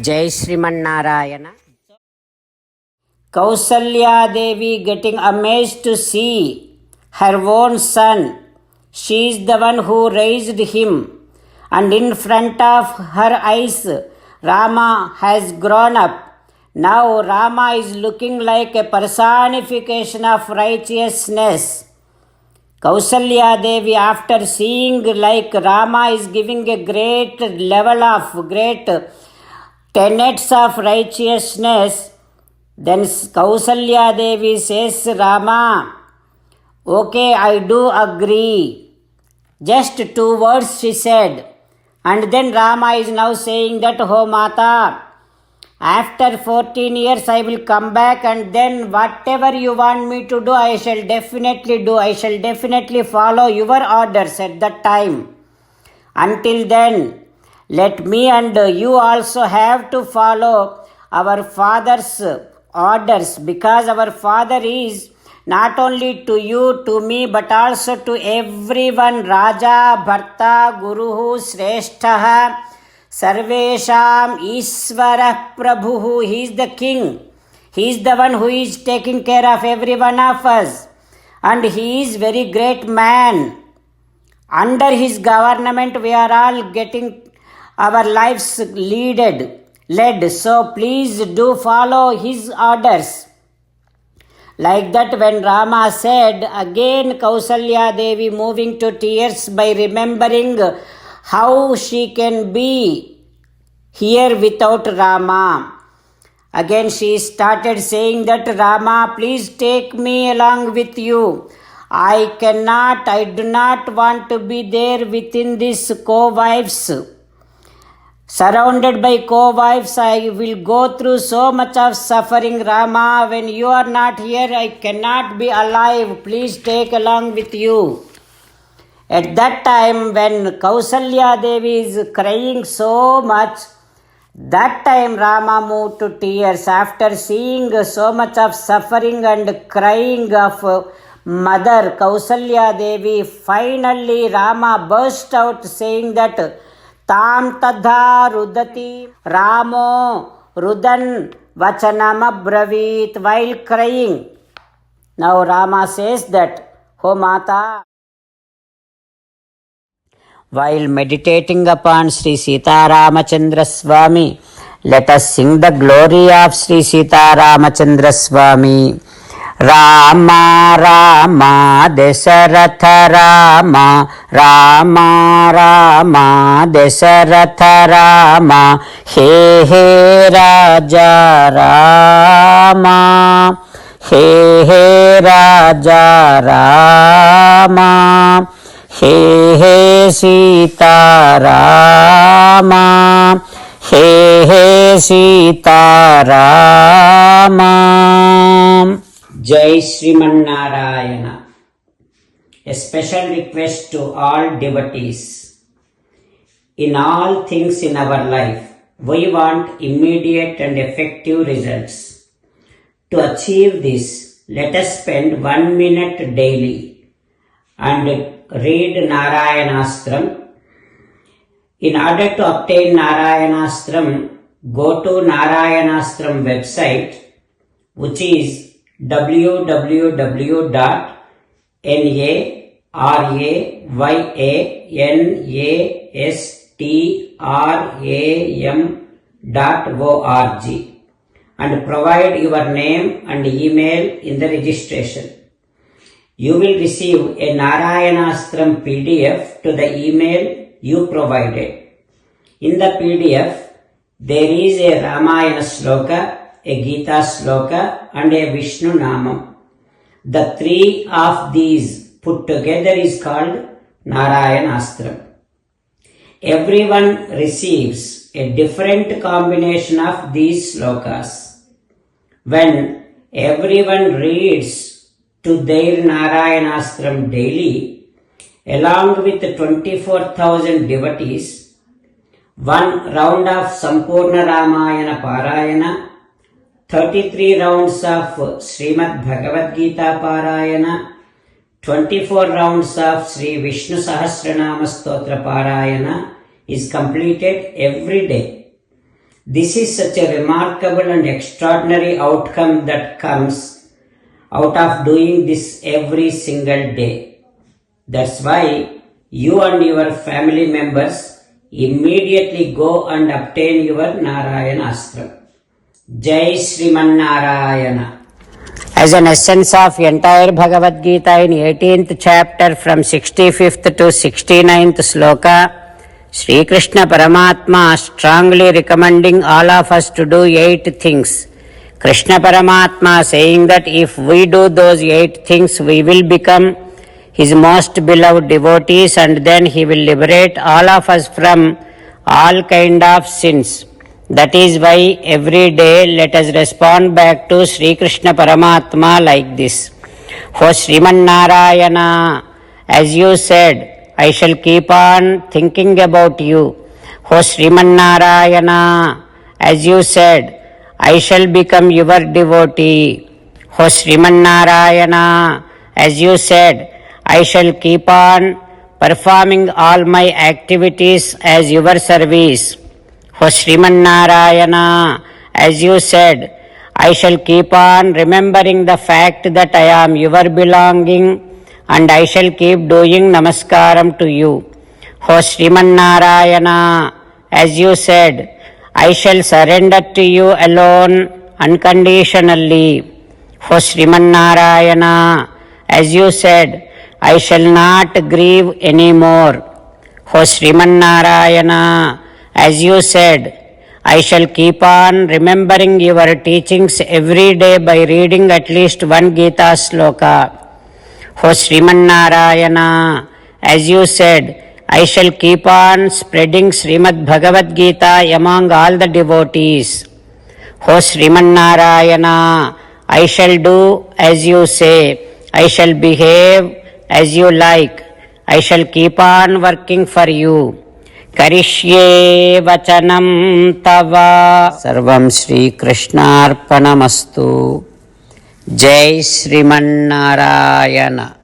Jai Srimanarayana. Kausalya Devi getting amazed to see her own son. She is the one who raised him, and in front of her eyes, Rama has grown up. Now Rama is looking like a personification of righteousness. Kausalya Devi, after seeing like Rama is giving a great level of great tenets of righteousness, then Kausalya Devi says, Rama, okay, I do agree. Just 2 words she said. And then Rama is now saying that, oh Mata, after 14 years I will come back, and then whatever you want me to do, I shall definitely do. I shall definitely follow your orders at that time. Until then, let me and you also have to follow our father's orders, because our father is not only to you, to me, but also to everyone. Raja, Bharta, Guruhu, Shresthaha, Sarvesham, Isvara, Prabhuhu. He is the king. He is the one who is taking care of every one of us. And he is very great man. Under his government, we are all getting our lives led. So please do follow his orders. Like that, when Rama said, again Kausalya Devi moving to tears by remembering how she can be here without Rama. Again she started saying that, Rama, please take me along with you. I do not want to be there within these co-wives. Surrounded by co-wives, I will go through so much of suffering. Rama, when you are not here, I cannot be alive. Please take along with you. At that time, when Kausalya Devi is crying so much, that time Rama moved to tears. After seeing so much of suffering and crying of mother Kausalya Devi, finally Rama burst out saying that, Tam tadha rudati Ramo rudan vachanam abravit, while crying. Now Rama says that, O Mata, while meditating upon Sri Sita Ramachandra Swami, let us sing the glory of Sri Sita Ramachandra Swami. Rama Rama Dasaratha Rama, Rama Rama Dasaratha Rama, He He Raja Rama, He He Raja Rama, He He Sita Rama, He He Sita Rama. Jai Srimanarayana. A special request to all devotees. In all things in our life, we want immediate and effective results. To achieve this, let us spend 1 minute daily and read Narayanastram. In order to obtain Narayanastram, go to Narayanastram website, which is www.narayanastram.org, and provide your name and email in the registration. You will receive a Narayanastram PDF to the email you provided. In the PDF, there is a Ramayana Sloka, a Gita Sloka, and a Vishnu Namam. The 3 of these put together is called Narayanastram. Everyone receives a different combination of these slokas. When everyone reads to their Narayanastram daily, along with 24,000 devotees, 1 round of Sampurna Ramayana Parayana, 33 rounds of Srimad Bhagavad Gita Parayana, 24 rounds of Sri Vishnu Sahasranama Stotra Parayana is completed every day. This is such a remarkable and extraordinary outcome that comes out of doing this every single day. That's why you and your family members immediately go and obtain your Narayana Astram. Jai Sriman Narayana. As an essence of entire Bhagavad Gita in 18th chapter from 65th to 69th sloka, Sri Krishna Paramatma strongly recommending all of us to do 8 things. Krishna Paramatma saying that if we do those 8 things, we will become His most beloved devotees, and then He will liberate all of us from all kind of sins. That is why every day let us respond back to Sri Krishna Paramatma like this. O Sriman Narayana, as you said, I shall keep on thinking about you. O Sriman Narayana, as you said, I shall become your devotee. O Sriman Narayana, as you said, I shall keep on performing all my activities as your service. O Sriman Narayana, as you said, I shall keep on remembering the fact that I am your belonging, and I shall keep doing namaskaram to you. O Sriman Narayana, as you said, I shall surrender to you alone unconditionally. O Sriman Narayana, as you said, I shall not grieve anymore. O Sriman Narayana, as you said, I shall keep on remembering your teachings every day by reading at least one Gita sloka. O Sriman Narayana, as you said, I shall keep on spreading Srimad Bhagavad Gita among all the devotees. O Sriman Narayana, I shall do as you say. I shall behave as you like. I shall keep on working for you. Karishye vachanam tava. Sarvam Shri Krishnarpanamastu. Jai Sriman Narayana.